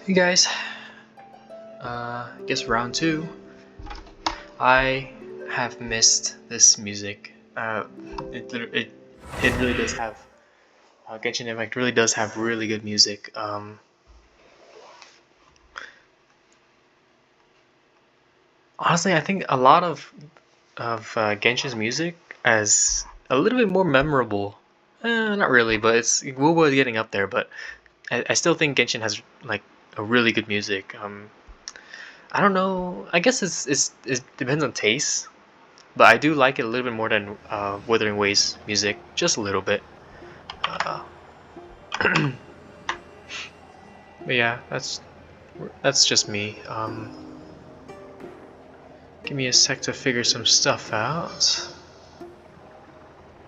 Hey guys, I guess round two. I have missed this music. It really does have Genshin Impact really does have really good music. Honestly, I think a lot of Genshin's music is a little bit more memorable. Not really, but it's we're getting up there. But I still think Genshin has like a really good music. I don't know. I guess it depends on taste, but I do like it a little bit more than Wuthering Waves music, just a little bit. Uh, but yeah, that's just me. Give me a sec to figure some stuff out.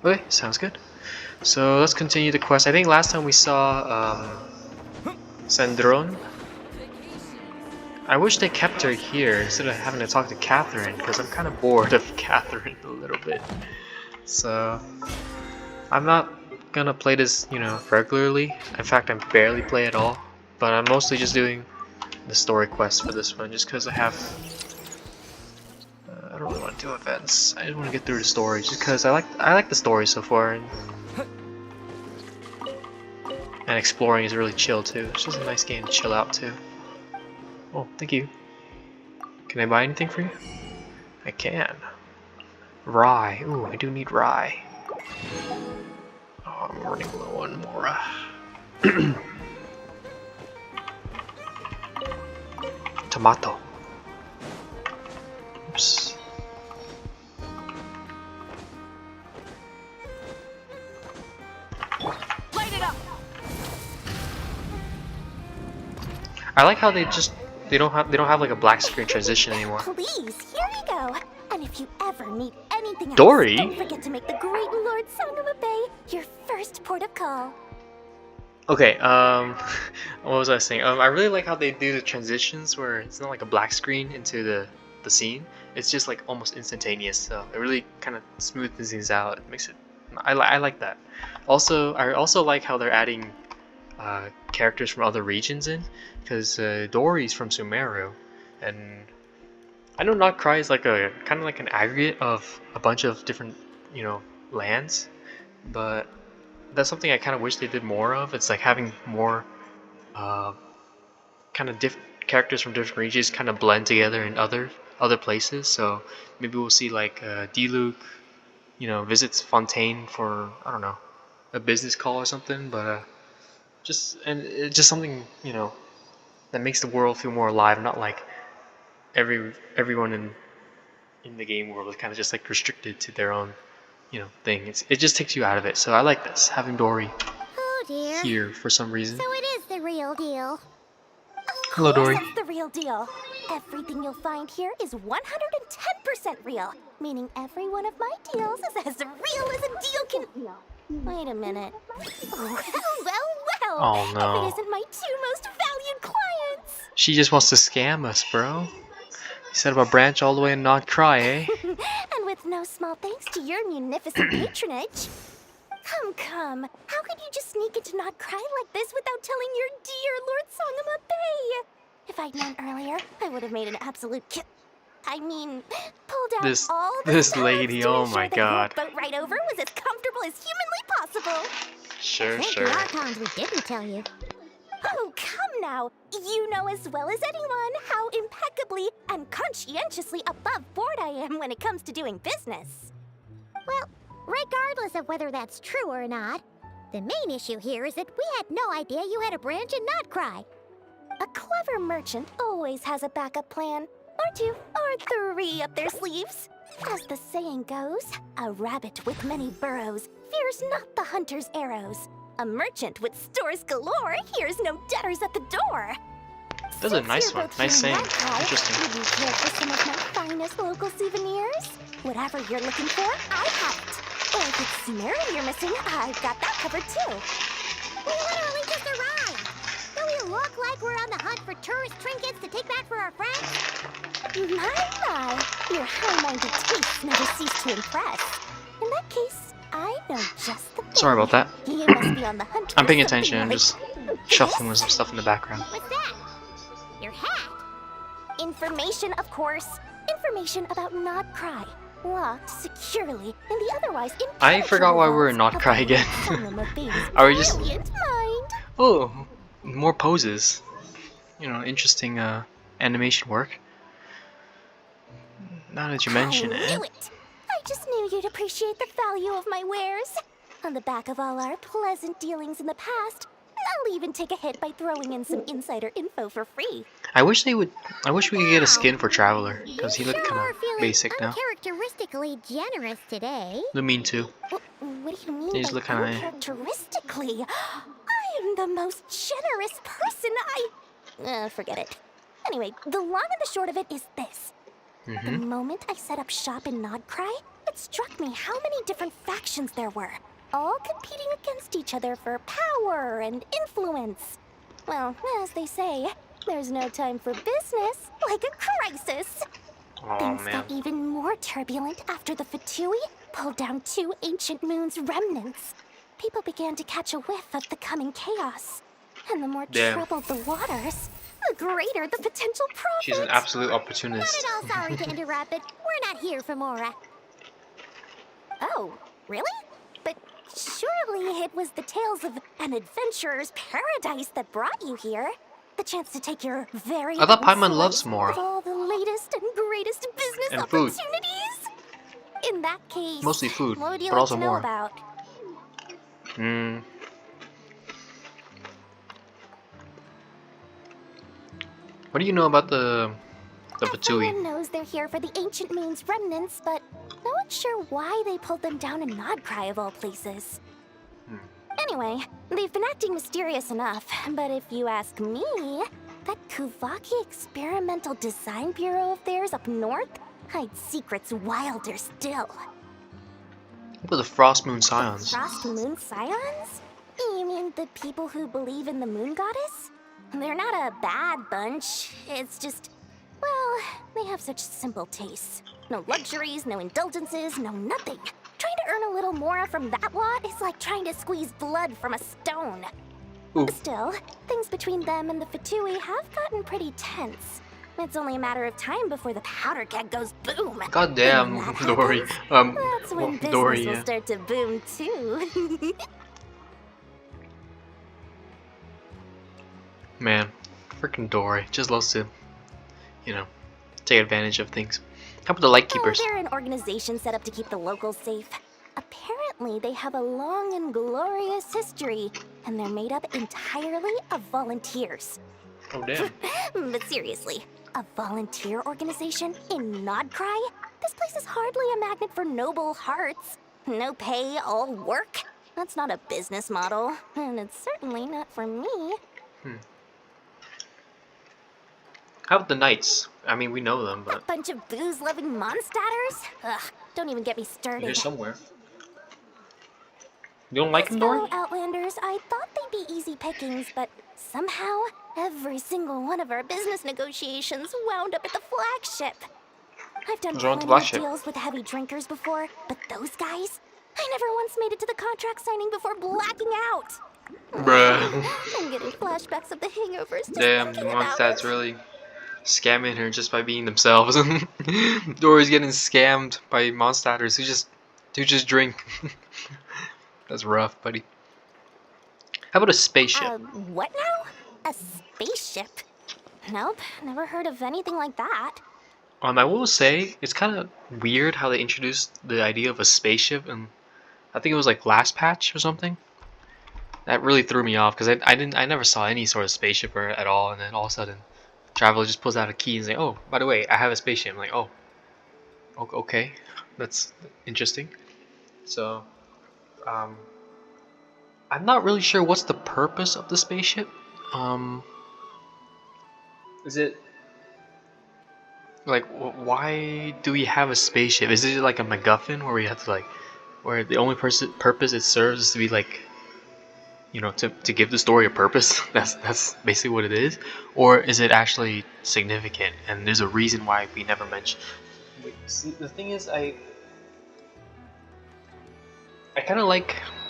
Okay, sounds good. So let's continue the quest. I think last time we saw Sandron. I wish they kept her here instead of having to talk to Catherine, because I'm kind of bored of Catherine a little bit. So I'm not gonna play this, regularly. In fact, I barely play at all. But I'm mostly just doing the story quest for this one, just because I have. I don't really want to do events. I just want to get through the story, just because I like the story so far, and exploring is really chill too. It's just a nice game to chill out to. Oh, thank you. Can I buy anything for you? I can. Rye. Ooh, I do need rye. Oh, I'm running low on more. Tomato. Oops. Light it up. I like how they don't have like a black screen transition anymore. Please, here you go. And if you ever need anything else, Dory? don't forget to make the great Lord Sangama Bay your first port of call. Okay, what was I saying? I really like how they do the transitions where it's not like a black screen into the scene. It's just like almost instantaneous, so it really kind of smoothens things out. It makes it. I like that. Also, I also like how they're adding characters from other regions in, because Dory's from Sumeru, and I know Not is like a kind of like an aggregate of a bunch of different lands, but that's something I kind of wish they did more of. It's like having more kind of different characters from different regions kind of blend together in other places. So maybe we'll see like Diluc, visits Fontaine for, I don't know, a business call or something. But it's just something that makes the world feel more alive, not like everyone in the game world is kind of just like restricted to their own thing. It just takes you out of it. So I like this, having Dory Oh dear. here for some reason. So it is the real deal. Hello, Dory. It's the real deal. Everything you'll find here is 110% real, meaning every one of my deals is as real as a deal can. Wait a minute. Oh, well. Oh, no. If it isn't my two most valued clients. She just wants to scam us, bro. You set up a branch all the way in Not Cry, eh? And with no small thanks to your munificent patronage. Come. How could you just sneak into Not Cry like this without telling your dear Lord Sangama Bay? If I'd known earlier, I would have made an absolute pulled out all the this stops lady, to oh ensure my that god. your boat ride over was as comfortable as humanly possible. Sure. There are times we didn't tell you. Oh, come now. You know as well as anyone how impeccably and conscientiously above board I am when it comes to doing business. Well, regardless of whether that's true or not, the main issue here is that we had no idea you had a branch in Not Cry. A clever merchant always has a backup plan, or two, or three up their sleeves. As the saying goes, a rabbit with many burrows fears not the hunter's arrows. A merchant with stores galore hears no debtors at the door. That's a nice one. Nice saying. Interesting. Would you care for some of my finest local souvenirs? Whatever you're looking for, I have it. Or if it's Sumeru you're missing, I've got that covered too. We literally just arrived. Do we look like we're on the hunt for tourist trinkets to take back for our friends? My. Your high-minded tastes never cease to impress. In that case, I know just the thing. Sorry about that. You must be on the hunt I'm for paying something attention. I'm like- just shuffling with some stuff in the background. What's that? Your hat? Information, of course. Information about Nodcry. Locked securely in the otherwise I forgot impenetrable why we're vaults not of cry the again. Asylum of Baby's Are we just... brilliant mind. Oh, more poses. Interesting animation work. Now that you mention I it. knew it! I just knew you'd appreciate the value of my wares. On the back of all our pleasant dealings in the past, I'll even take a hit by throwing in some insider info for free. I wish we could get a skin for Traveler, You because he looked sure kind are of feeling basic now. uncharacteristically generous today. Lumine too. What do you mean They just by look kind of... uncharacteristically? I am the most generous person forget it. Anyway, the long and the short of it is this. The moment I set up shop in Nodcry, it struck me how many different factions there were, all competing against each other for power and influence. Well, as they say, there's no time for business like a crisis. Oh Things man. got even more turbulent after the Fatui pulled down 2 ancient moon's remnants. People began to catch a whiff of the coming chaos. And the more Damn. troubled the waters, the greater the potential profit. She's an absolute Not opportunist. at all sorry to interrupt, but we're not here for more. Oh, really? But surely it was the tales of an adventurer's paradise that brought you here. The chance to take your very I thought own Paimon slice loves Mora. of all the latest and greatest business And food. opportunities. In that case, Mostly food, what would you but like also to know more. about? What do you know about the Fatui? Everyone knows they're here for the ancient moon's remnants, but no one's sure why they pulled them down in Nodcry of all places. Anyway, they've been acting mysterious enough, but if you ask me, that Kuvaki Experimental Design Bureau of theirs up north hides secrets wilder still. What about the Frost Moon Scions? Frost Moon Scions? You mean the people who believe in the moon goddess? They're not a bad bunch, it's just, well, they have such simple tastes. No luxuries, no indulgences, no nothing. Trying to earn a little more from that lot is like trying to squeeze blood from a stone. Ooh. Still, things between them and the Fatui have gotten pretty tense. It's only a matter of time before the powder keg goes boom. God damn, And when that Dory. happens, that's when business Dory, will yeah. start to boom too. Man, freaking Dory just loves to, take advantage of things. How about the Lightkeepers? They're an organization set up to keep the locals safe. Apparently, they have a long and glorious history, and they're made up entirely of volunteers. Oh damn. But seriously, a volunteer organization in Nodcry? This place is hardly a magnet for noble hearts. No pay, all work. That's not a business model, and it's certainly not for me. How about the Knights? I mean, we know them, A but bunch of booze-loving monsters? Ugh, don't even get me started. they're somewhere. You don't like them, Dory? Fellow Outlanders, I thought they'd be easy pickings, but somehow, every single one of our business negotiations wound up at the flagship. I've done What's wrong with the plenty of flagship? deals with heavy drinkers before, but those guys? I never once made it to the contract signing before blacking out. Bruh. I'm getting flashbacks of the hangovers just Damn, thinking Monk's about dad's it. really scamming her just by being themselves. Dory's getting scammed by monsters who just drink. That's rough, buddy. How about a spaceship? What now? A spaceship? Nope, never heard of anything like that. I will say it's kind of weird how they introduced the idea of a spaceship, and I think it was like last patch or something. That really threw me off because I never saw any sort of spaceship at all, and then all of a sudden, Traveler just pulls out a key and say, "Oh, by the way, I have a spaceship." I'm like, "Oh, okay, that's interesting." So, I'm not really sure what's the purpose of the spaceship. Is it like why do we have a spaceship? Is it like a MacGuffin where we have to where the only purpose it serves is to be to give the story a purpose? That's basically what it is. Or is it actually significant and there's a reason why we never mention? See, the thing is, I kind of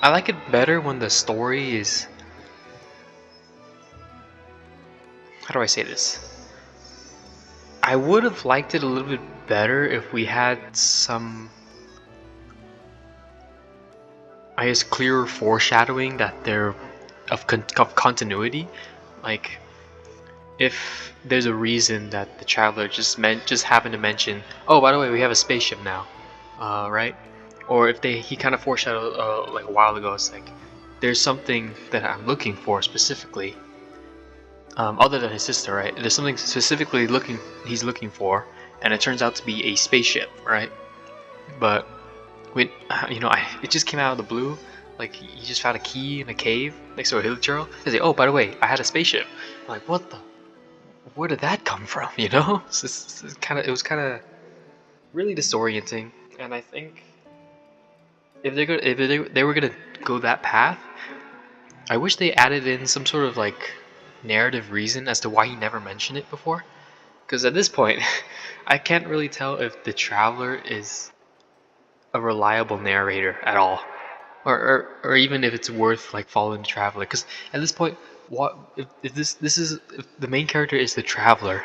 I like it better when the story is, how do I say this? I would have liked it a little bit better if we had some, I guess, clearer foreshadowing that they're of continuity. Like, if there's a reason that the traveler just happened to mention, oh, by the way, we have a spaceship now, right? Or if he kind of foreshadowed like a while ago, it's like there's something that I'm looking for specifically, other than his sister, right? There's something specifically he's looking for, and it turns out to be a spaceship, right? But when it just came out of the blue. Like, he just found a key in a cave next to a hill trail. He's like, oh, by the way, I had a spaceship. I'm like, what the? Where did that come from? You know? It was kind of really disorienting. And I think if they were gonna go that path, I wish they added in some sort of like narrative reason as to why he never mentioned it before. Because at this point, I can't really tell if the traveler is a reliable narrator at all, or even if it's worth like following the traveler. Because at this point, what if the main character is the traveler,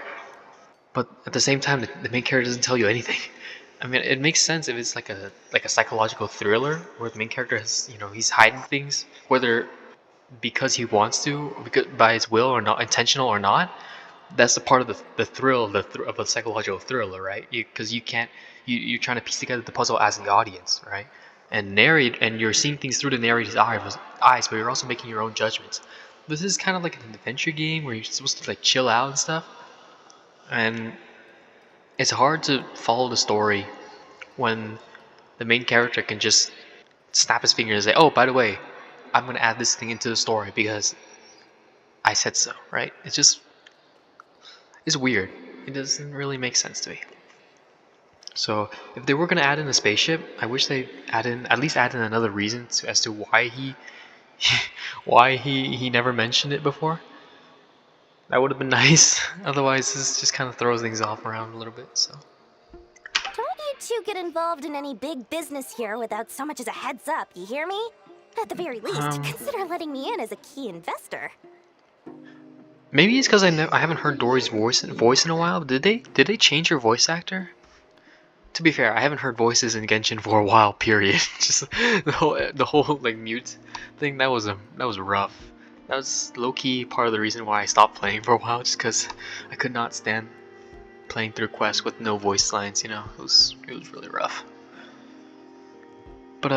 but at the same time the main character doesn't tell you anything. I mean, it makes sense if it's like a psychological thriller where the main character has, he's hiding things, whether because he wants to, because by his will or not, intentional or not. That's the part of the thrill of a psychological thriller, right? Because you're trying to piece together the puzzle as the audience, right? And you're seeing things through the narrator's eyes, but you're also making your own judgments. This is kind of like an adventure game where you're supposed to like chill out and stuff, and it's hard to follow the story when the main character can just snap his fingers and say, "Oh, by the way, I'm gonna add this thing into the story because I said so." Right? It's weird. It doesn't really make sense to me. So if they were gonna add in a spaceship, I wish they at least add in another reason as to why he never mentioned it before. That would have been nice. Otherwise, this just kind of throws things off around a little bit. So Don't you two get involved in any big business here without so much as a heads up, you hear me? At the very least, consider letting me in as a key investor. maybe it's because I haven't heard Dory's voice in a while. Did they change her voice actor? To be fair, I haven't heard voices in Genshin for a while. Period. Just the whole like mute thing. That was rough. That was low key part of the reason why I stopped playing for a while, just because I could not stand playing through quests with no voice lines. It was really rough. But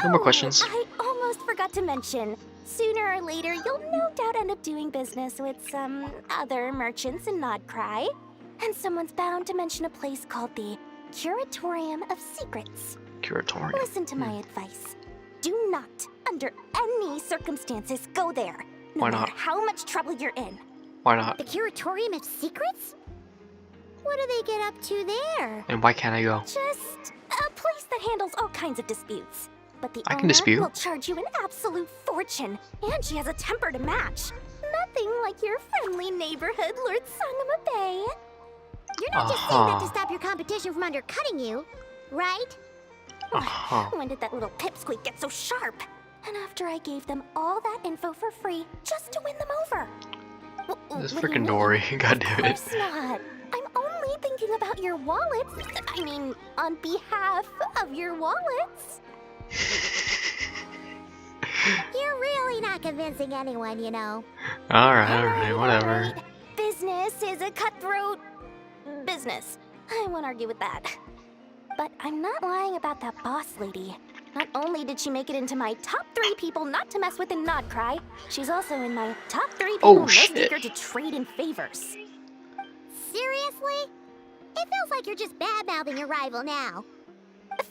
no more questions. I almost forgot to mention. Sooner or later, you'll no doubt end up doing business with some other merchants in Nodcry. And someone's bound to mention a place called the Curatorium of Secrets. Curatorium. Listen to my advice. Do not, under any circumstances, go there. No Why matter not? how much trouble you're in. Why not? The Curatorium of Secrets? What do they get up to there? And why can't I go? Just a place that handles all kinds of disputes. But the I can owner dispute. will charge you an absolute fortune, and she has a temper to match. Nothing like your friendly neighborhood, Lord Sangama Bay. You're not just saying that to stop your competition from undercutting you, right? When did that little pipsqueak get so sharp? And after I gave them all that info for free just to win them over. This What do you freaking mean? Dory. God Of damn it. course not. I'm only thinking about your wallets. I mean, on behalf of your wallets. You're really not convincing anyone, you know. Alright, whatever. Alright. Business is a cutthroat business. I won't argue with that. But I'm not lying about that boss lady. Not only did she make it into my top 3 people not to mess with in Nodcry, she's also in my top 3 people most shit. eager to trade in favors. Seriously? It feels like you're just bad-mouthing your rival now.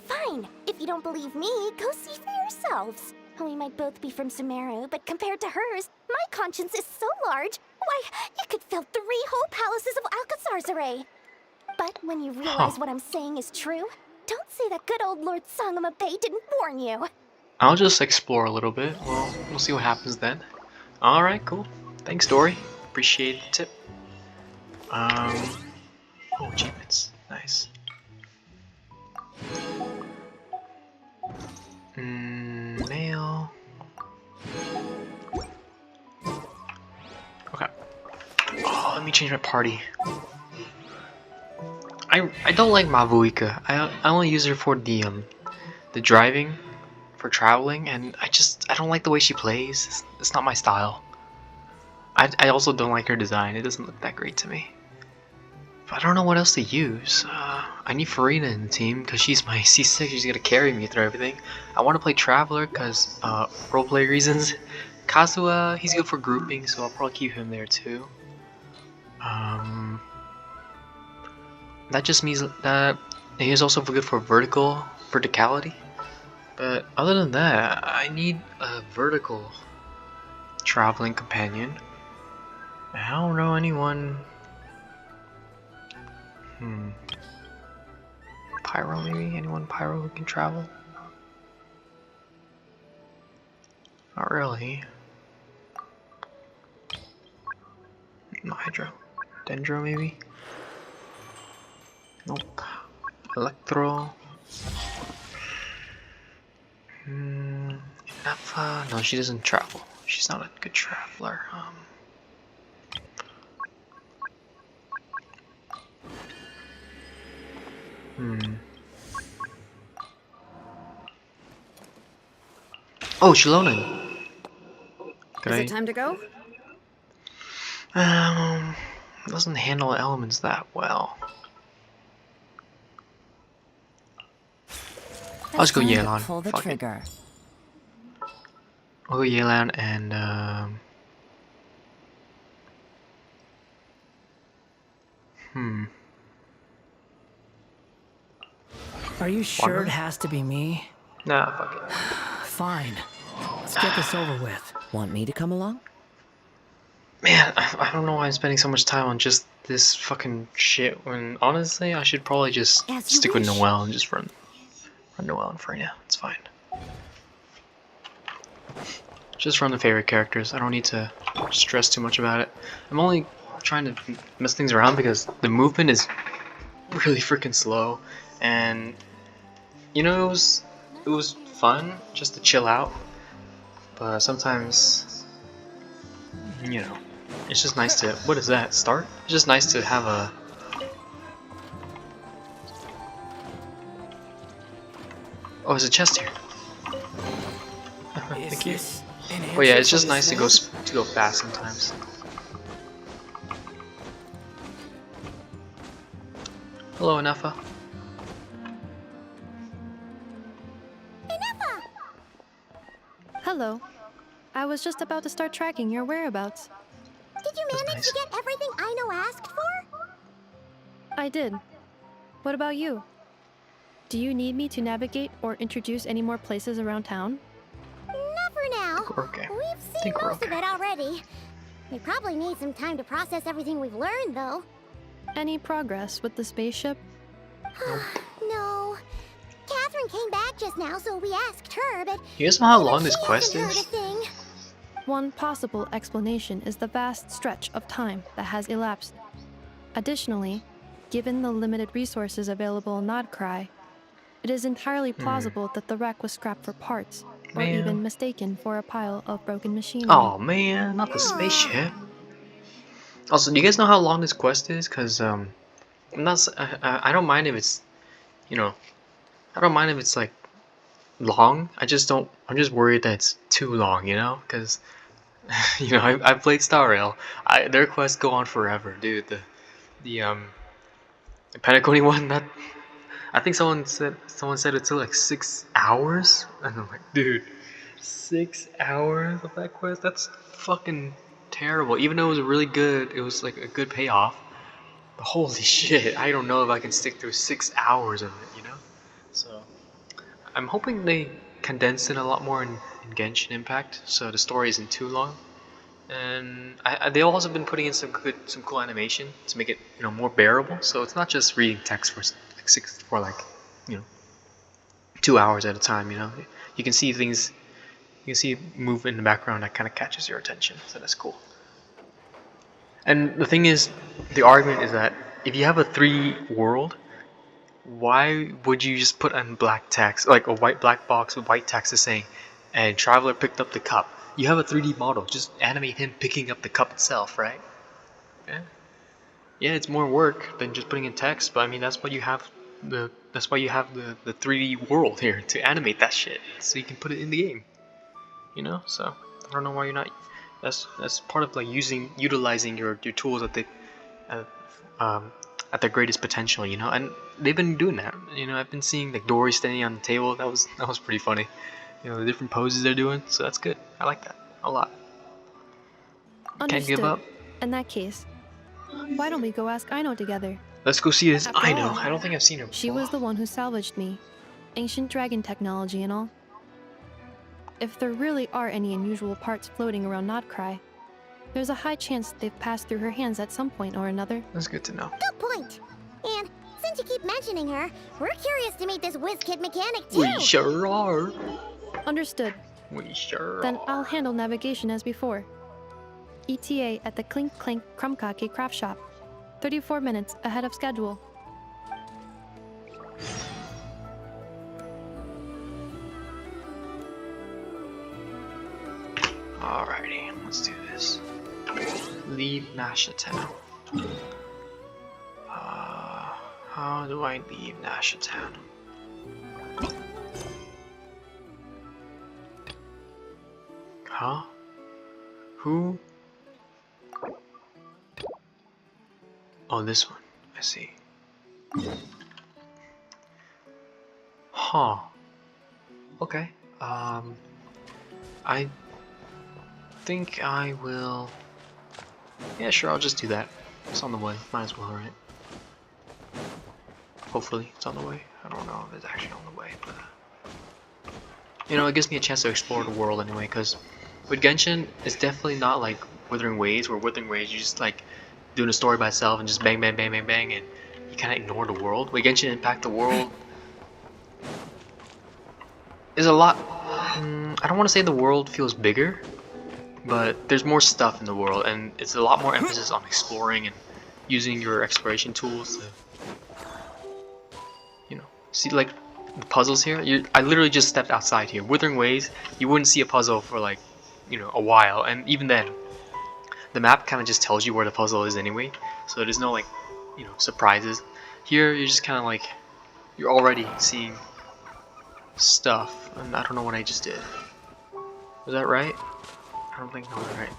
Fine. If you don't believe me, go see for yourselves. We might both be from Sumeru, but compared to hers, my conscience is so large, why, you could fill 3 whole palaces of Alcazar's array. But when you realize what I'm saying is true, don't say that good old Lord Sangama Bay didn't warn you. I'll just explore a little bit. Well, we'll see what happens then. Alright, cool. Thanks, Dory. Appreciate the tip. Oh, achievements. Nice. Mail. Okay. Oh, let me change my party. I don't like Mavuika. I only use her for the driving, for traveling, and I don't like the way she plays. It's not my style. I also don't like her design. It doesn't look that great to me. But I don't know what else to use. I need Farina in the team because she's my C6. She's gonna carry me through everything. I want to play Traveler because roleplay reasons. Kazuha, he's good for grouping, so I'll probably keep him there too. That just means that he's also good for verticality. But other than that, I need a vertical traveling companion. I don't know anyone. Pyro maybe? Anyone Pyro who can travel? Not really. No Hydro. Dendro maybe? Nope. Electro. Napha. No, she doesn't travel. She's not a good traveler. Oh, Shilonen. Is it time to go? Doesn't handle elements that well. I'll just go Yelan. Pull the trigger. I'll go Yelan and Are you sure it has to be me? Nah, fuck it. Fine. Let's get this over with. Want me to come along? Man, I don't know why I'm spending so much time on just this fucking shit when honestly I should probably just stick with Noelle and just run Noelle and Freyna. It's fine. Just run the favorite characters. I don't need to stress too much about it. I'm only trying to mess things around because the movement is really freaking slow, and you know it was fun just to chill out, but sometimes you know it's just nice to what is that start? It's just nice to have a oh, there's a chest here. Thank you. Oh yeah, it's just nice to go fast sometimes. Hello, Anafa. Hello. I was just about to start tracking your whereabouts. Did you manage to get everything Aino asked for? I did. What about you? Do you need me to navigate or introduce any more places around town? Not for now. Okay. We've seen most of it already. We probably need some time to process everything we've learned, though. Any progress with the spaceship? No. Catherine came back just now, so we asked her, but You guys know how long even this she quest hasn't heard is? a thing. One possible explanation is the vast stretch of time that has elapsed. Additionally, given the limited resources available in Nodcry, it is entirely plausible that the wreck was scrapped for parts, or even mistaken for a pile of broken machinery. Oh man, not the spaceship. Also, do you guys know how long this quest is? Cause I'm not. I don't mind if it's, you know, I don't mind if it's like long. I just don't. I'm just worried that it's too long. You know, cause you know I played Star Rail. Their quests go on forever, dude. The Penacony one. That I think someone said it took like 6 hours, and I'm like, dude, 6 hours of that quest? That's fucking terrible. Even though it was really good, it was like a good payoff. But holy shit, I don't know if I can stick through 6 hours of it, you know? So I'm hoping they condense it a lot more in Genshin Impact, so the story isn't too long. And they've also been putting in some cool animation to make it more bearable. So it's not just reading text for like 2 hours at a time. You can see things, you can see move in the background that kind of catches your attention. So that's cool. And the thing is, the argument is that if you have a 3D world, why would you just put on black text, like a white black box with white text saying, "And Traveler picked up the cup"? You have a 3D model. Just animate him picking up the cup itself, right? Yeah. Yeah, it's more work than just putting in text, but I mean that's why you have the 3D world here to animate that shit, so you can put it in the game. You know, so I don't know why you're not. That's part of like utilizing your tools at, um, at their greatest potential. You know, and they've been doing that. You know, I've been seeing like Dory standing on the table. That was pretty funny. You know, the different poses they're doing. So that's good. I like that a lot. Can't give Understood. up. In that case, why don't we go ask Aino together? Let's go see this. After I know. all, I don't think I've seen her before. She was the one who salvaged me. Ancient dragon technology and all. If there really are any unusual parts floating around Nodcry, there's a high chance they've passed through her hands at some point or another. That's good to know. Good point. And since you keep mentioning her, we're curious to meet this whiz-kid mechanic too. We sure are. Understood. We sure Then are. I'll handle navigation as before. ETA at the Clink Clank Krumkake craft shop. 34 minutes ahead of schedule. Alrighty, let's do this. Leave Nasha Town. How do I leave Nasha Town? Huh? Who? Oh, this one. I see. Huh. Okay. I think I will. Yeah, sure, I'll just do that. It's on the way. Might as well, right? Hopefully, it's on the way. I don't know if it's actually on the way, but you know, it gives me a chance to explore the world anyway. Because with Genshin, it's definitely not like Wuthering Waves. Where Wuthering Waves, you just like doing a story by itself and just bang, bang, bang, bang, bang, and you kind of ignore the world. With Genshin Impact, the world is a lot. I don't want to say the world feels bigger, but there's more stuff in the world, and it's a lot more emphasis on exploring and using your exploration tools to, you know, see like the puzzles here. I literally just stepped outside here. Wuthering Waves, you wouldn't see a puzzle for like, you know, a while, and even then, the map kind of just tells you where the puzzle is anyway, so there's no like, you know, surprises. Here, you're just kind of like, you're already seeing stuff, and I don't know what I just did. Was that right? I don't think that was right.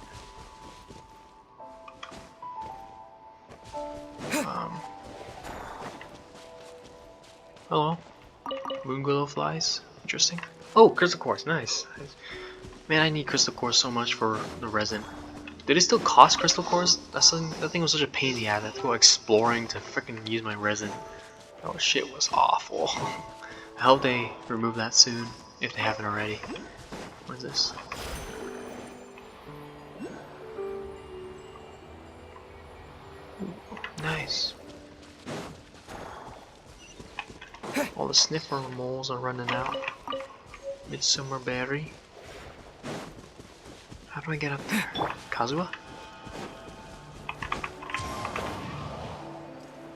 Hello. Moonglow flies. Interesting. Oh, crystal quartz. Nice. Man, I need crystal quartz so much for the resin. Did it still cost crystal quartz? That thing was such a pain in the ass. I had to go exploring to freaking use my resin. Oh shit, was awful. I hope they remove that soon, if they haven't already. What is this? Ooh, nice. All the sniffer moles are running out. Midsummer berry. How do I get up there? Kazuha?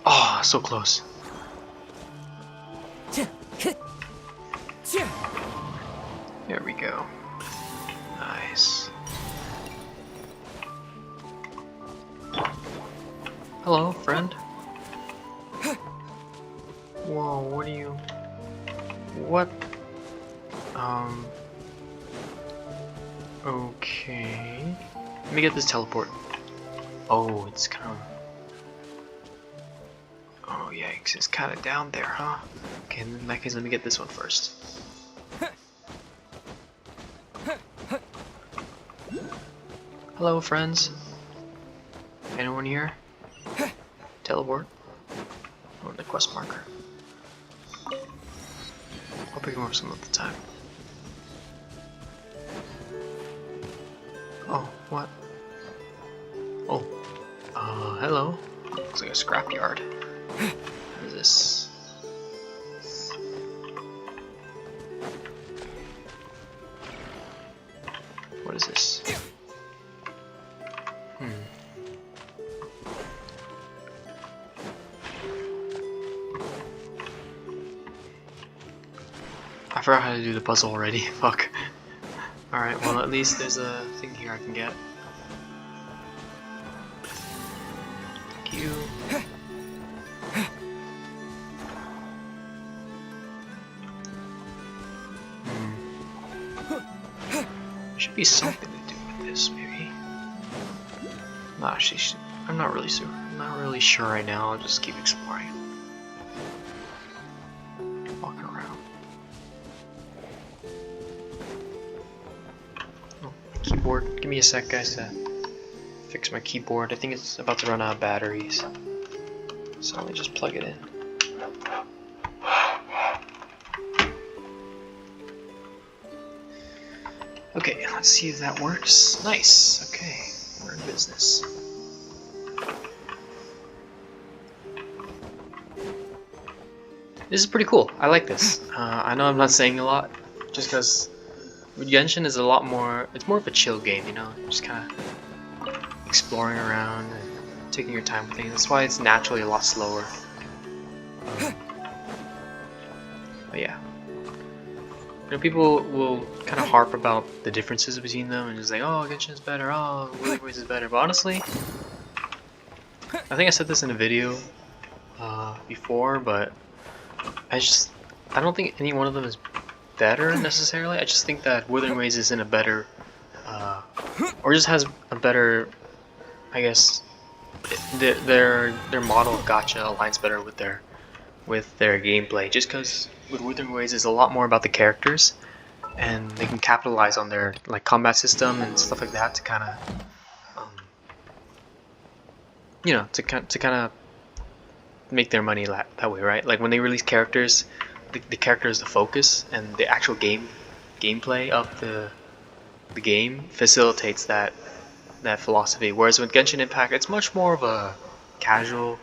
Oh, so close. There we go. Nice. Hello, friend. Whoa, what are you... What? Okay... Let me get this teleport. Oh, it's kind of... Oh, yikes, it's kind of down there, huh? Okay, in that case, let me get this one first. Hello, friends. Anyone here? Teleport. Oh, the quest marker. I'll pick them up some of the time. Oh, what? Oh, hello. Looks like a scrapyard. What is this? What is this? I forgot how to do the puzzle already. Fuck. Alright, well at least there's a thing here I can get. Thank you. Should be something to do with this, maybe. I'm not really sure. I'm not really sure right now. I'll just keep exploring. Walking around. Oh, keyboard. Give me a sec, guys, to fix my keyboard. I think it's about to run out of batteries. So let me just plug it in. Okay, let's see if that works. Nice. Okay, we're in business. This is pretty cool. I like this. I know I'm not saying a lot, just because Genshin is a lot more. It's more of a chill game, you know, just kind of exploring around and taking your time with things. That's why it's naturally a lot slower. But yeah. You know, people will kind of harp about the differences between them and just like, oh, Genshin's better, oh, Wuthering Waves is better. But honestly, I think I said this in a video before, but I don't think any one of them is better necessarily. I just think that Wuthering Waves is in a better, or just has a better, I guess, their model of gacha aligns better with their gameplay. Just because with Wuthering Waves is a lot more about the characters, and they can capitalize on their like combat system and stuff like that to kind of, you know, to kind of make their money that way, right? Like when they release characters, the character is the focus, and the actual gameplay of the game facilitates that philosophy. Whereas with Genshin Impact, it's much more of a casual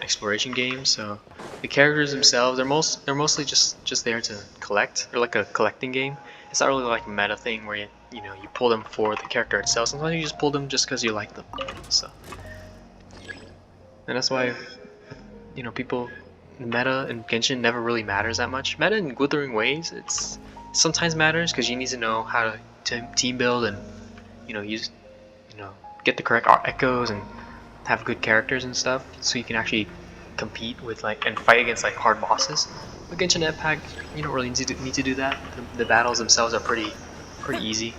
exploration game. So the characters themselves, they're mostly just there to collect. They're like a collecting game. It's not really like a meta thing where you know you pull them for the character itself. Sometimes you just pull them just because you like them. So, and that's why, you know, meta in Genshin never really matters that much. Meta in Wuthering Waves, it's sometimes matters because you need to know how to team build and, you know, get the correct echoes and have good characters and stuff, so you can actually compete with and fight against hard bosses. With Genshin Impact, you don't really need to do that. The battles themselves are pretty easy.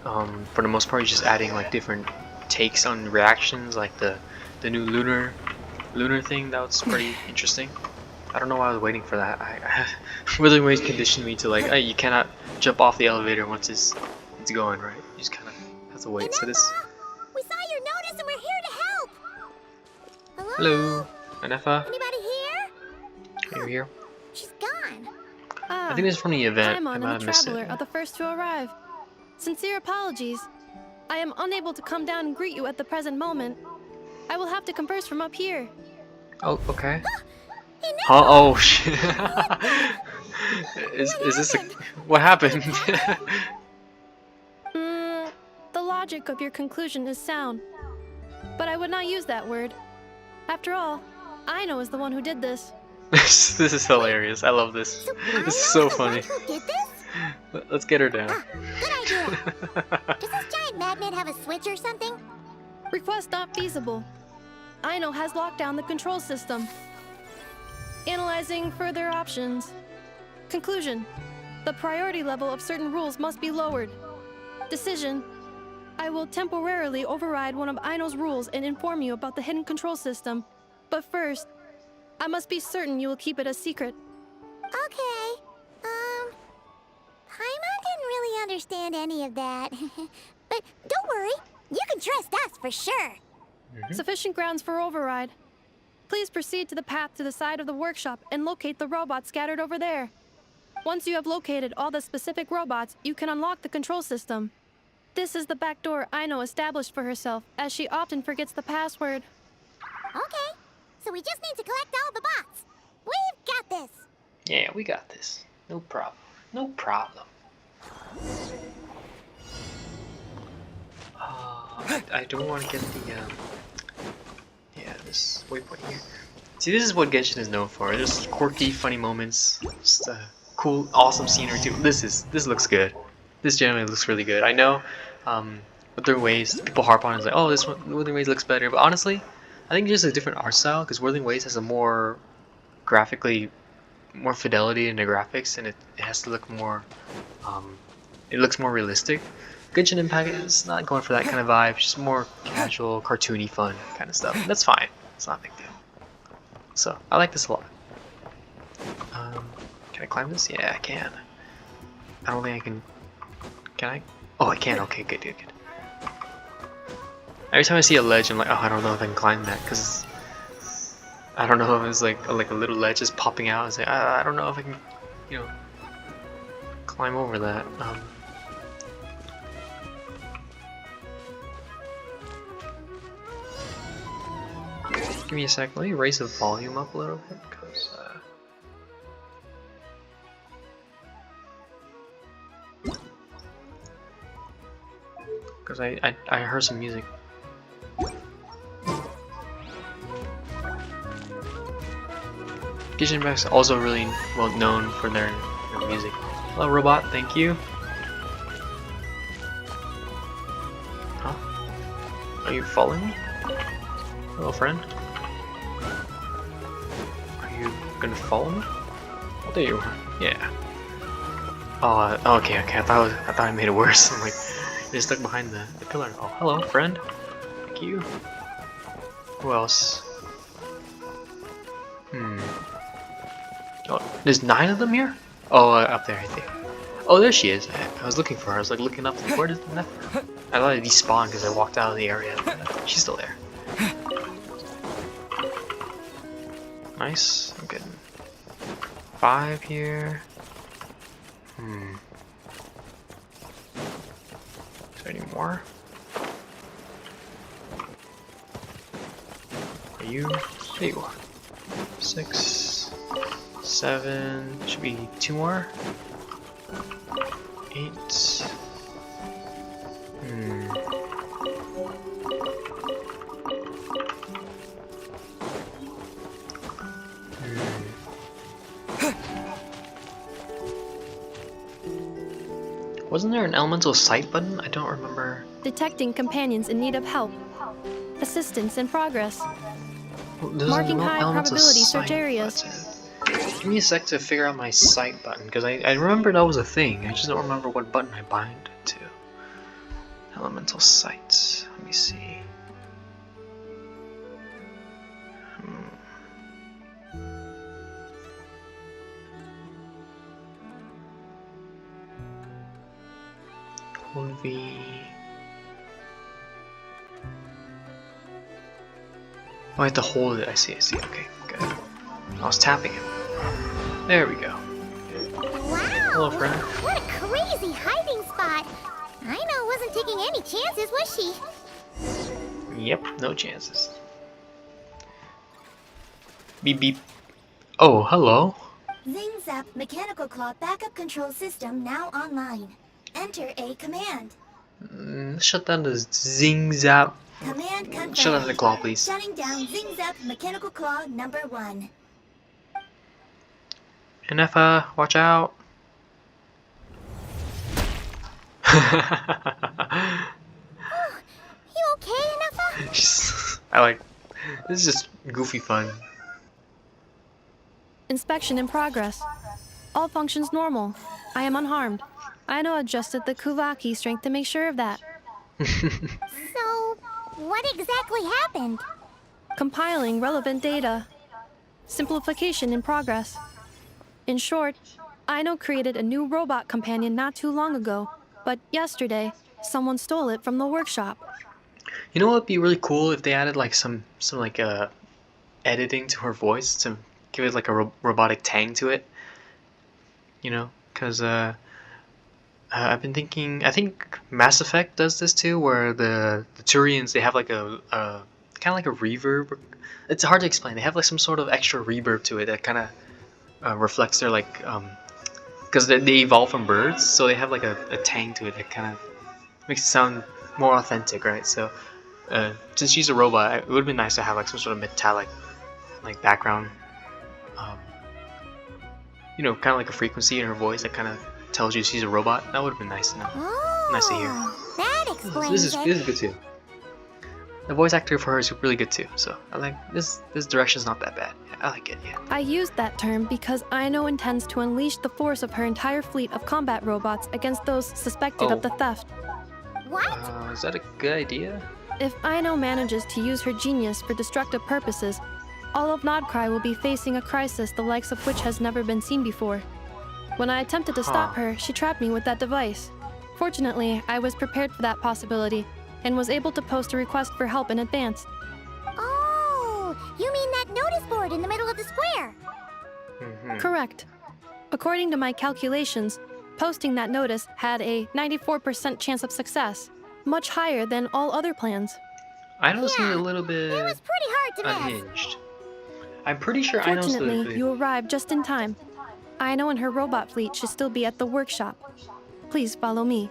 For the most part, you're just adding different takes on reactions, like the new lunar thing. That was pretty interesting. I don't know why I was waiting for that. I Wuthering Waves conditioned me to hey, you cannot jump off the elevator once it's going, right? You just kind of have to wait. So this. We saw your notice and we're here to help. Hello, Anefa. Anybody here? Are you here? She's gone. I think this is from the event. Paimon I might and the have missed Traveler it. are the first to arrive. Sincere apologies. I am unable to come down and greet you at the present moment. I will have to converse from up here. Oh, okay. Oh shit. Is this what happened? The logic of your conclusion is sound, but I would not use that word. After all, Aino is the one who did this. This is hilarious. I love this. So This is so funny. Who did this? Let's get her down. Good idea. Does this giant magnet have a switch or something? Request not feasible. Aino has locked down the control system. Analyzing further options. Conclusion. The priority level of certain rules must be lowered. Decision. I will temporarily override one of Aino's rules and inform you about the hidden control system. But first, I must be certain you will keep it a secret. Okay. Paimon didn't really understand any of that. But don't worry. You can trust us for sure. Sufficient grounds for override. Please proceed to the path to the side of the workshop and locate the robots scattered over there. Once you have located all the specific robots, you can unlock the control system. This is the back door Aino established for herself, as she often forgets the password. Okay. So we just need to collect all the bots. We've got this. Yeah, we got this. No problem. No problem. I don't want to get the this waypoint here. See, this is what Genshin is known for. Just quirky, funny moments. Just cool, awesome scenery too. This looks good. This generally looks really good. I know Wuthering Waves, people harp on it, it's like, oh, this one Wuthering Waves looks better. But honestly, I think just a different art style because Wuthering Waves has a more graphically more fidelity in the graphics, and it has to look more it looks more realistic. Genshin Impact is not going for that kind of vibe, just more casual, cartoony, fun kind of stuff. That's fine. It's not a big deal. So I like this a lot. Can I climb this? Yeah, I can. I don't think I can. Can I? Oh, I can. Okay, good. Every time I see a ledge, I'm like, oh, I don't know if I can climb that because I don't know if it's like a little ledge just popping out. It's like I don't know if I can, you know, climb over that. Give me a sec. Let me raise the volume up a little bit because I heard some music. Genshin Impact is also really well known for their music. Hello, robot. Thank you. Huh? Are you following me? Hello, friend. Are you gonna follow me? Oh, there you are. Yeah. Oh, okay. I thought I made it worse. I'm like, you're stuck behind the pillar. Oh, hello, friend. Thank you. Who else? Oh, there's 9 of them here? Oh, up there, I think. Oh, there she is. I was looking for her. I was like looking up. Like, where did the left? I thought it despawned because I walked out of the area. She's still there. Nice. I'm getting 5 here. Is there any more? Are you? There you are. 6, 7. Should be 2 more. 8. Wasn't there an elemental sight button? I don't remember. Detecting companions in need of help. Assistance in progress. There's Marking no high elemental probability search sight areas. button. Give me a sec to figure out my sight button, because I remember that was a thing. I just don't remember what button I bind to. Elemental sight. Let me see. Hold V. Oh, I have to hold it. I see. Okay, good. I was tapping it. There we go. Wow! Hello, friend. What a crazy hiding spot! Aino wasn't taking any chances, was she? Yep, no chances. Beep beep. Oh, hello. Zing Zap Mechanical Claw Backup Control System now online. Enter a command. Shut down the Zing Zap. Command confirmed. Shut down the claw, please. Shutting down Zing Zap Mechanical Claw number 1. Nefa, watch out. You okay, Nefa? I like. This is just goofy fun. Inspection in progress. All functions normal. I am unharmed. Aino adjusted the Kuvaki strength to make sure of that. So, what exactly happened? Compiling relevant data. Simplification in progress. In short, Aino created a new robot companion not too long ago, but yesterday, someone stole it from the workshop. You know what would be really cool if they added like some like editing to her voice to give it like a robotic tang to it. You know, because I've been thinking. I think Mass Effect does this too, where the Turians, they have like a kind of like a reverb. It's hard to explain. They have like some sort of extra reverb to it that kind of reflects their like because they evolve from birds, so they have like a tang to it that kind of makes it sound more authentic, right? So since she's a robot, it would have been nice to have like some sort of metallic like background. You know, kind of like a frequency in her voice that kind of tells you she's a robot. That would have been nice to know. Oh, Nice to hear. that explains This it. is good too. The voice actor for her is really good too. So I like this. This direction's not that bad. Yeah, I like it. Yeah. I used that term because Aino intends to unleash the force of her entire fleet of combat robots against those suspected of the theft. What? Is that a good idea? If Aino manages to use her genius for destructive purposes, all of Nodcry will be facing a crisis the likes of which has never been seen before. When I attempted to stop her, she trapped me with that device. Fortunately, I was prepared for that possibility and was able to post a request for help in advance. Oh, you mean that notice board in the middle of the square? Correct. According to my calculations, posting that notice had a 94% chance of success, much higher than all other plans. I know seems Yeah, a little It bit was pretty hard to miss. unhinged. I'm pretty sure I know Fortunately, you arrived just in time. Aino and her robot fleet should still be at the workshop. Please follow me.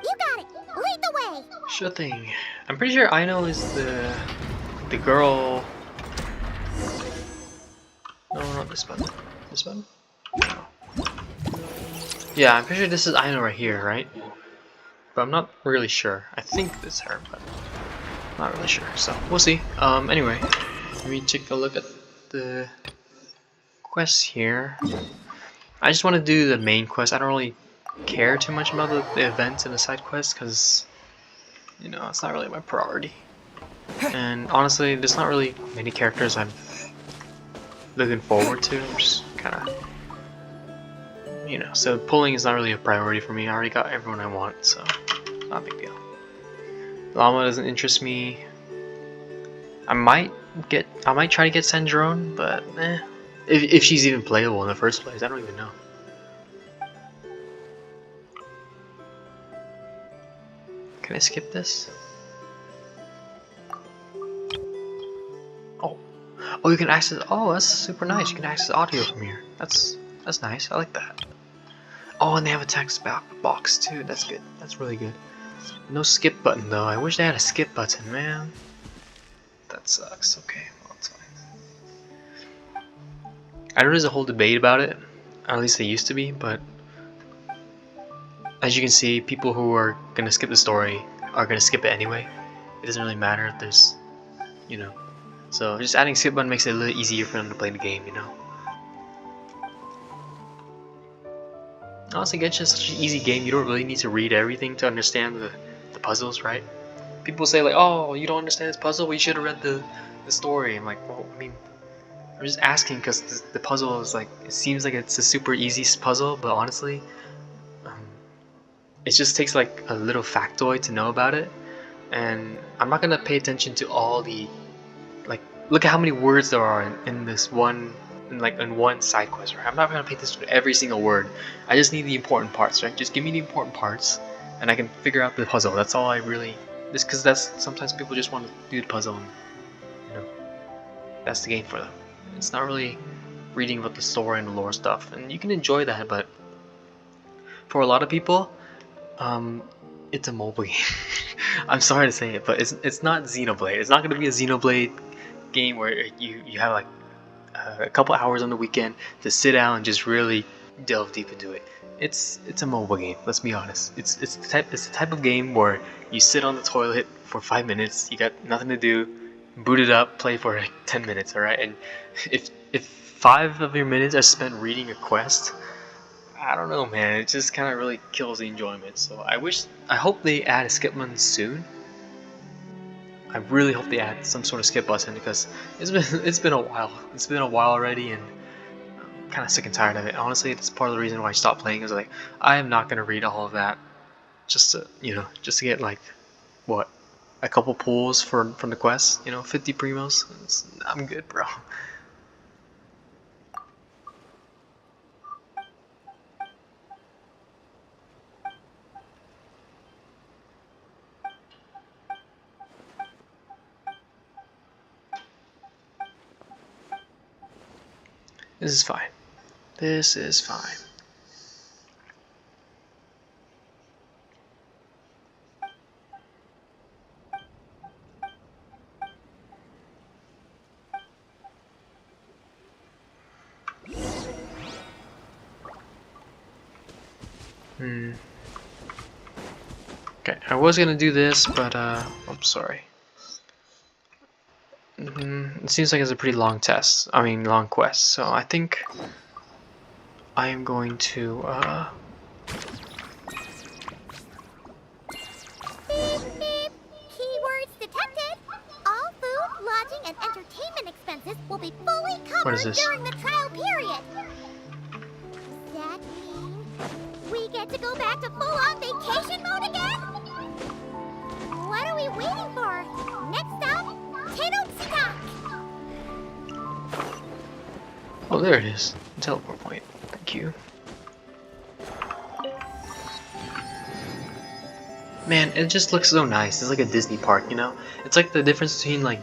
You got it. Lead the way. Sure thing. I'm pretty sure I know is the girl. No, not this button. This button? No. Yeah, I'm pretty sure this is Aino right here, right? But I'm not really sure. I think this is her, but not really sure. So we'll see. Anyway, let me take a look at the quests here. I just want to do the main quest. I don't really care too much about the events and the side quests because, you know, it's not really my priority. And honestly, there's not really many characters I'm looking forward to. I'm just kind of, you know, so pulling is not really a priority for me. I already got everyone I want, so not a big deal. Llama doesn't interest me. I might try to get Sandrone, but if she's even playable in the first place, I don't even know. Can I skip this? Oh, you can access. Oh, that's super nice. You can access audio from here. That's nice. I like that. Oh, and they have a text box too. That's good. That's really good. No skip button though. I wish they had a skip button, man. That sucks. Okay, well, it's fine. I know there's a whole debate about it. At least there used to be, but as you can see, people who are gonna skip the story are gonna skip it anyway. It doesn't really matter if there's, you know. So just adding skip button makes it a little easier for them to play the game, you know. Honestly, Genshin is such an easy game. You don't really need to read everything to understand the puzzles, right? People say like, oh, you don't understand this puzzle? Well, you should have read the story. I'm like, well, I mean, I'm just asking because the puzzle is like, it seems like it's a super easy puzzle, but honestly, it just takes like a little factoid to know about it. And I'm not gonna pay attention to all the, like, look at how many words there are in this one, in one side quest, right? I'm not gonna pay attention to every single word. I just need the important parts, right? Just give me the important parts, and I can figure out the puzzle. That's all I really, just because that's, sometimes people just want to do the puzzle, and, you know, that's the game for them. It's not really reading about the story and the lore stuff, and you can enjoy that, but for a lot of people, it's a mobile game. I'm sorry to say it, but it's not Xenoblade. It's not gonna be a Xenoblade game where you have like a couple hours on the weekend to sit down and just really delve deep into it. It's a mobile game. Let's be honest. It's the type of game where you sit on the toilet for 5 minutes. You got nothing to do. Boot it up, play for like 10 minutes. All right, and if 5 of your minutes are spent reading a quest, I don't know, man. It just kind of really kills the enjoyment. So I hope they add a skip button soon. I really hope they add some sort of skip button because it's been a while. It's been a while already, and I'm kind of sick and tired of it. Honestly, that's part of the reason why I stopped playing. Is like I am not gonna read all of that just to, you know, just to get like what, a couple pulls from the quest. You know, 50 primos. I'm good, bro. This is fine. This is fine. Okay, I was gonna do this, but I'm sorry. It seems like it's a pretty long test. I mean, long quest. So I think I am going to Beep, beep. Keywords detected. All food, lodging, and entertainment expenses will be fully What is covered this? during the trial period. Does that mean we get to go back to full-on vacation mode again? What are we waiting for? Next stop, Tenochtitlan. Oh, there it is. Teleport point. Thank you. Man, it just looks so nice. It's like a Disney park, you know? It's like the difference between like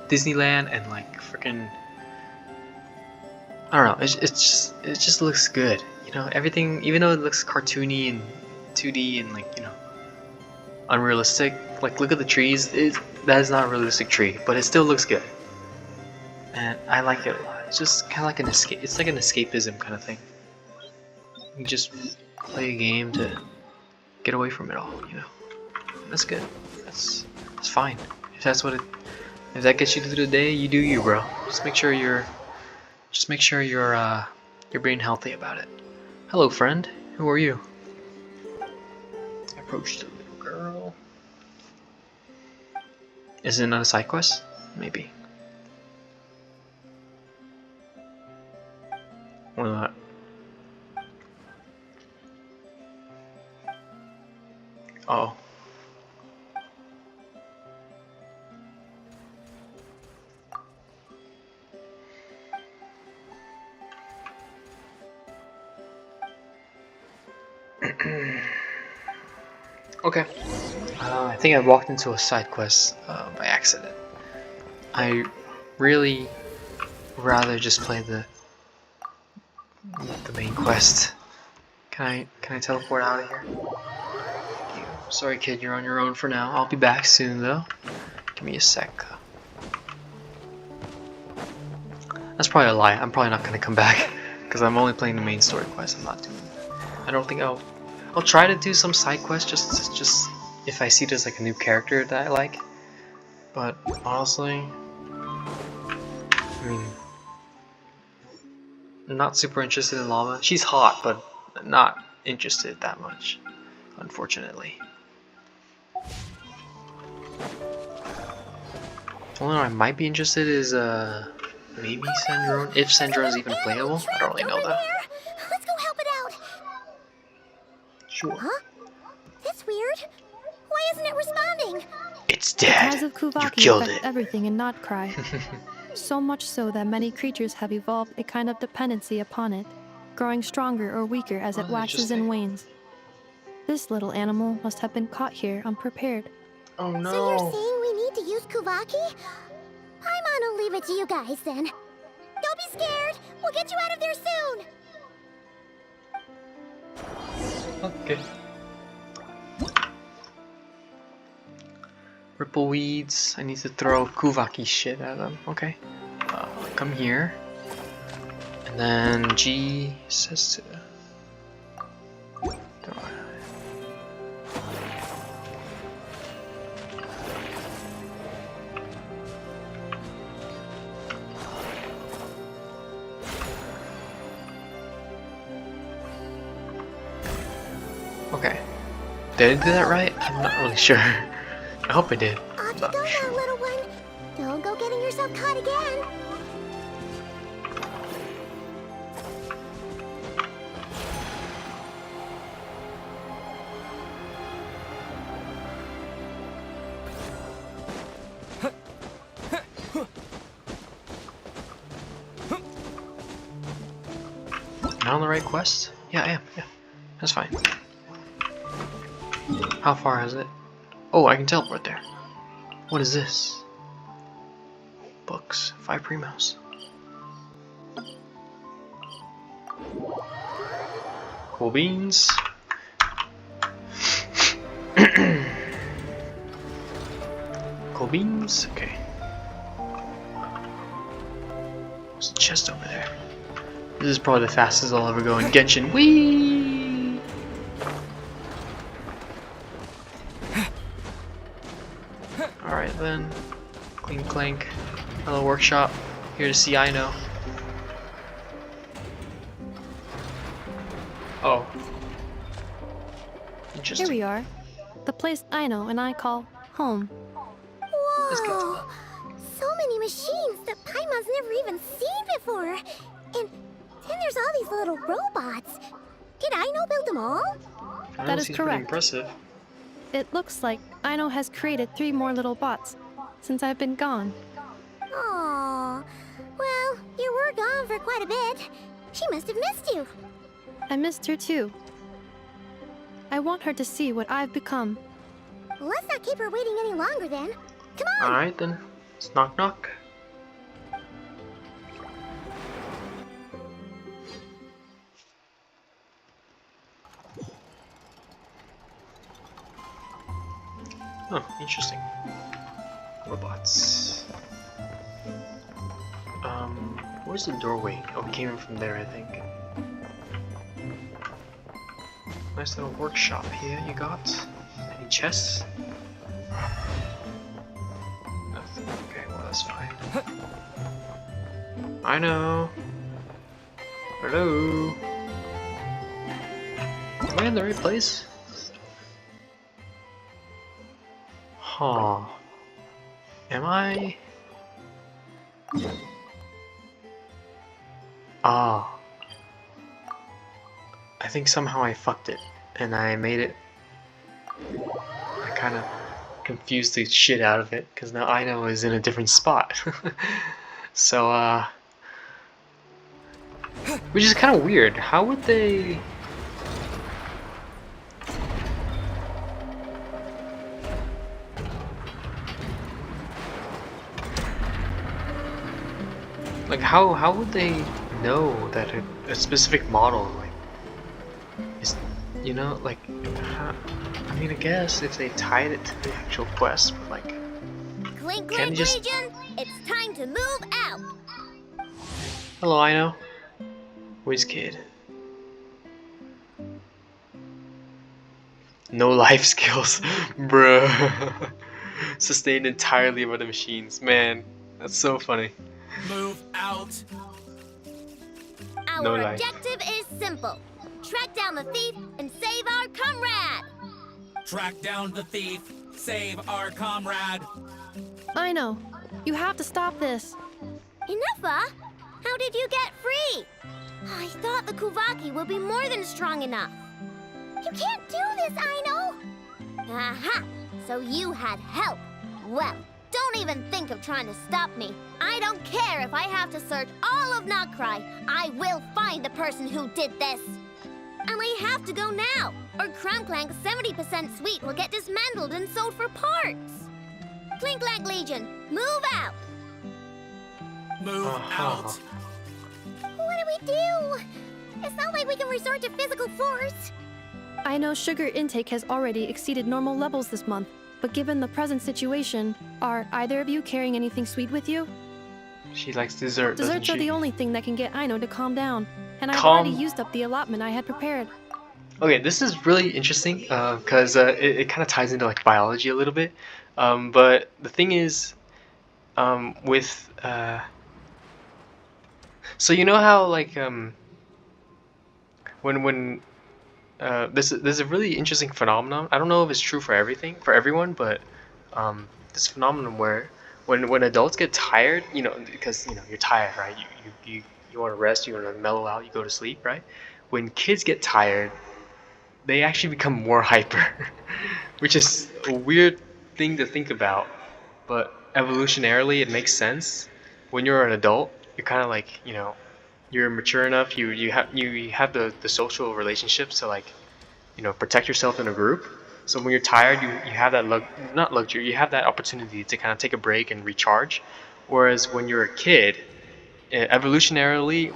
Disneyland and like freaking, I don't know. It just looks good, you know? Everything, even though it looks cartoony and 2D and like, you know, unrealistic. Like, look at the trees. That is not a realistic tree, but it still looks good. And I like it a lot. It's just kind of like an escape. It's like an escapism kind of thing. You just play a game to get away from it all, you know. That's good. That's fine. If that's what it, if that gets you through the day, you do you, bro. Just make sure you're being healthy about it. Hello, friend. Who are you? I approached the little girl. Is it another side quest? Maybe. What is that? Oh. Okay. I think I walked into a side quest by accident. I really rather just play the main quest. Can I teleport out of here? Thank you. Sorry, kid, you're on your own for now. I'll be back soon, though. Give me a sec. That's probably a lie. I'm probably not gonna come back because I'm only playing the main story quest. I'm not doing. I don't think I'll try to do some side quests just if I see there's like a new character that I like. But honestly, I mean, I'm not super interested in Llama. She's hot, but not interested that much, unfortunately. The only one I might be interested is maybe Sandrone, if Sandrone's even playable. I don't really know though. Let's go help it out. Sure. Huh? That's weird. Why isn't it responding? It's The dead. ties of You Kuvaki killed affect it. everything in Notcry. So much so that many creatures have evolved a kind of dependency upon it, growing stronger or weaker as it Oh, waxes interesting. and wanes. This little animal must have been caught here unprepared. Oh no. So you're saying we need to use Kuvaki? I'm gonna leave it to you guys then. Don't be scared. We'll get you out of there soon. Okay. Ripple weeds. I need to throw Kuvaki shit at them. Okay. Come here. And then G says to throw it. Okay. Did I do that right? I'm not really sure. I hope I did. Off you Not go sure. now, little one. Don't go getting yourself caught again. Am I on the right quest? Yeah, I am. Yeah. That's fine. How far is it? Oh, I can teleport there. What is this? Books. 5 primos. Cool beans. Cool beans. Okay. There's a chest over there. This is probably the fastest I'll ever go in Genshin. Whee! Clank. Hello, workshop. Here to see Ino. Oh. Here Interesting. we are. The place Ino and I call home. Let's get to Whoa! So many machines that Paimon's never even seen before. And then there's all these little robots. Did Ino build them all? That is Seems correct. Pretty impressive. It looks like Ino has created 3 more little bots since I've been gone. Aww. Well, you were gone for quite a bit. She must have missed you. I missed her too. I want her to see what I've become. Let's not keep her waiting any longer then. Come on! Alright then. Let's knock knock. Oh, interesting. Robots. Where's the doorway? Oh, we came in from there, I think. Nice little workshop here you got. Any chests? Nothing. Okay, well that's fine. I know. Hello. Am I in the right place? Huh. Am I? Ah. I think somehow I fucked it and I made it. I kind of confused the shit out of it because now Ino is in a different spot. So, which is kind of weird. How would they? Like how would they know that a specific model like is, you know, like I mean I guess if they tied it to the actual quest, but like Clink Can Clink you just- Legion, it's time to move out. hello Ino. Whiz kid. No life skills, bruh. Sustained entirely by the machines, man. That's so funny. Move out. Our No life. objective is simple. Track down the thief and save our comrade. Track down the thief. Save our comrade. Ino, you have to stop this. Enough, How did you get free? I thought the Kuvaki would be more than strong enough. You can't do this, Ino. Aha! So you had help. Well, don't even think of trying to stop me. I don't care if I have to search all of Nokrai. I will find the person who did this. And I have to go now, or Crank's 70% suite will get dismantled and sold for parts. Clink Clank Legion, move out. Move out. What do we do? It's not like we can resort to physical force. I know sugar intake has already exceeded normal levels this month, but given the present situation, are either of you carrying anything sweet with you? She likes dessert, doesn't Desserts are she? the only thing that can get Ino to calm down, and I've Calm- already used up the allotment I had prepared. Okay, this is really interesting because it kind of ties into like biology a little bit. But the thing is, with so you know how like when there's a really interesting phenomenon. I don't know if it's true for everyone, but this phenomenon where when adults get tired, you know, because you know you're tired, right? You want to rest, you want to mellow out, you go to sleep, right? When kids get tired, they actually become more hyper, which is a weird thing to think about, but evolutionarily it makes sense. When you're an adult, you're kind of like, you know, you're mature enough, you have the social relationships to like, you know, protect yourself in a group. So when you're tired, you have that not luxury, you have that opportunity to kind of take a break and recharge. Whereas when you're a kid, evolutionarily,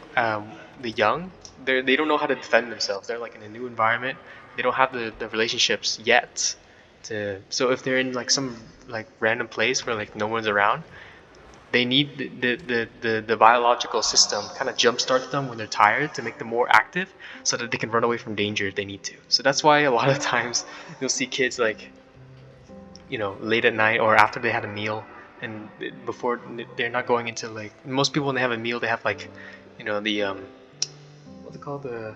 the young, they don't know how to defend themselves. They're like in a new environment. They don't have the relationships yet. So if they're in like some like random place where like no one's around, they need the biological system kind of jumpstarts them when they're tired to make them more active so that they can run away from danger if they need to. So that's why a lot of times you'll see kids like, you know, late at night or after they had a meal and before they're not going into like most people when they have a meal they have like, you know, the what's it called, the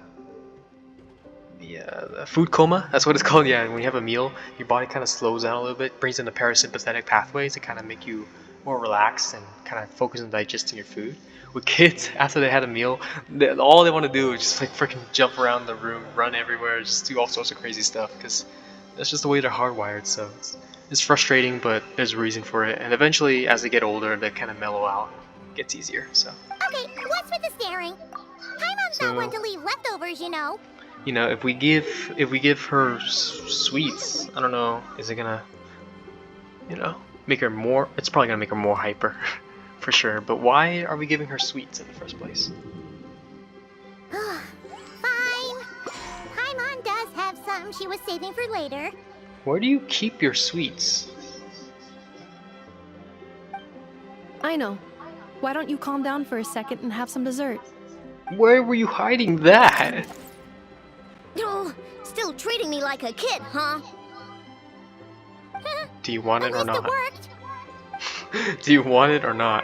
food coma. That's what it's called. Yeah, when you have a meal, your body kind of slows down a little bit, brings in the parasympathetic pathways to kind of make you more relaxed and kind of focus on digesting your food. With kids, after they had a meal, all they want to do is just like freaking jump around the room, run everywhere, just do all sorts of crazy stuff because that's just the way they're hardwired. So it's frustrating, but there's a reason for it. And eventually, as they get older, they kind of mellow out. It gets easier. So. Okay, what's with the staring? Paimon's not one to leave leftovers, you know. You know, if we give her sweets, I don't know, is it gonna, you know, make her more? It's probably gonna make her more hyper, for sure. But why are we giving her sweets in the first place? Fine. Paimon does have some she was saving for later. Where do you keep your sweets? I know. Why don't you calm down for a second and have some dessert? Where were you hiding that? Oh, still treating me like a kid, huh? Do you want it or not? At least it worked. Do you want it or not?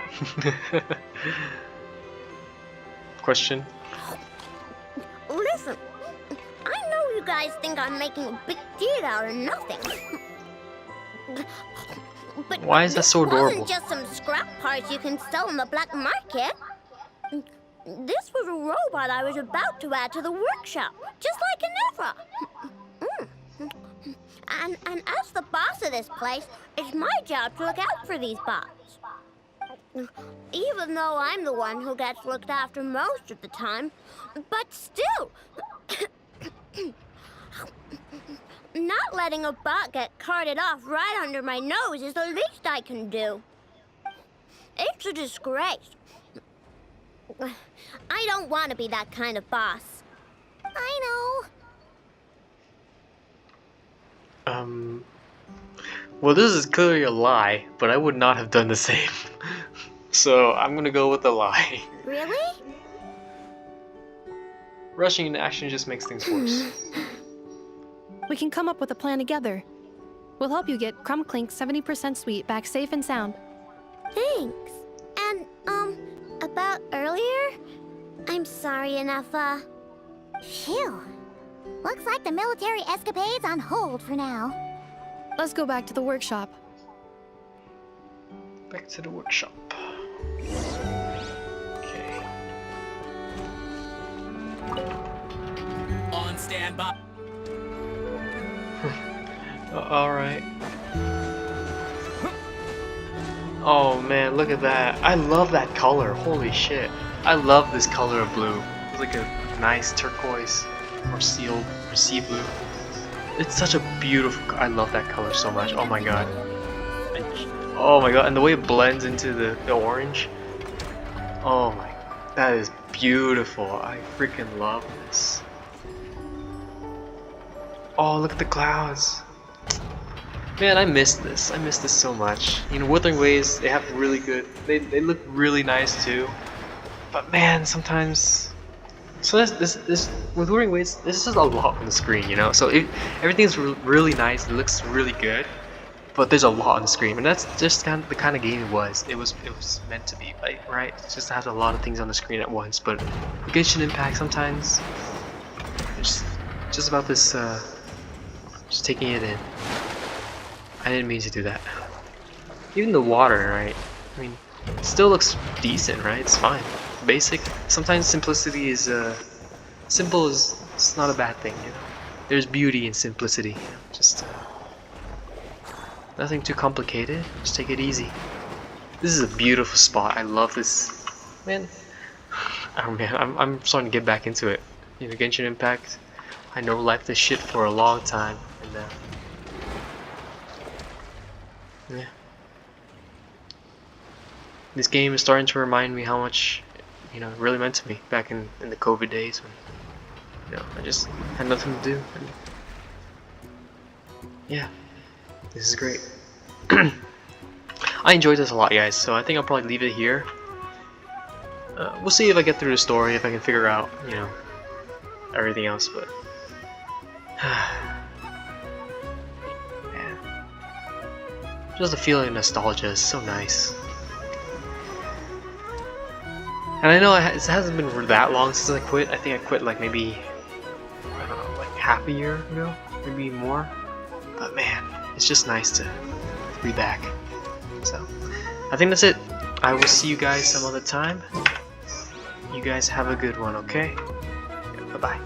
Question? Listen, I know you guys think I'm making a big deal out of nothing. But why is that so adorable? Wasn't just some scrap parts you can sell on the black market. This was a robot I was about to add to the workshop, just like an Ephra. And as the boss of this place, it's my job to look out for these bots. Even though I'm the one who gets looked after most of the time, but still, not letting a bot get carted off right under my nose is the least I can do. It's a disgrace. I don't want to be that kind of boss. I know. Well, this is clearly a lie, but I would not have done the same. So I'm gonna go with the lie. Really? Rushing into action just makes things worse. We can come up with a plan together. We'll help you get Crumb Clink's 70% sweet back safe and sound. Thanks. And, about earlier? I'm sorry, Anafa. Phew. Looks like the military escapade's on hold for now. Let's go back to the workshop. Back to the workshop. Okay. On standby. Alright. Oh man, look at that. I love that color. Holy shit. I love this color of blue. It's like a nice turquoise or sea blue. It's such a beautiful, I love that color so much. Oh my god. Oh my god, and the way it blends into the orange. Oh my, that is beautiful. I freaking love this. Oh, look at the clouds. Man, I miss this. I miss this so much. You know, Wuthering Waves, they have really good, they look really nice too. But man, sometimes, so this with Wuthering Waves, this is a lot on the screen, you know. So everything's really nice, it looks really good, but there's a lot on the screen, and that's just kind of the kind of game it was. It was meant to be, right? It just has a lot of things on the screen at once. But Genshin Impact sometimes, it's just about this, just taking it in. I didn't mean to do that. Even the water, right? I mean, it still looks decent, right? It's fine. Basic. Sometimes simplicity is, simple is, it's not a bad thing, you know? There's beauty in simplicity, you know? Just, nothing too complicated. Just take it easy. This is a beautiful spot. I love this. Man. Oh man, I'm starting to get back into it. You know, Genshin Impact. I know liked this shit for a long time, and yeah. This game is starting to remind me how much, you know, it really meant to me back in the COVID days when, you know, I just had nothing to do. And yeah, this is great. I enjoyed this a lot, guys, so I think I'll probably leave it here. We'll see if I get through the story, if I can figure out, you know, everything else, but man. just the feeling of nostalgia is so nice. And I know it hasn't been that long since I quit. I think I quit like maybe, I don't know, like half a year ago, maybe more. But man, it's just nice to be back. So, I think that's it. I will see you guys some other time. You guys have a good one, okay? Bye-bye.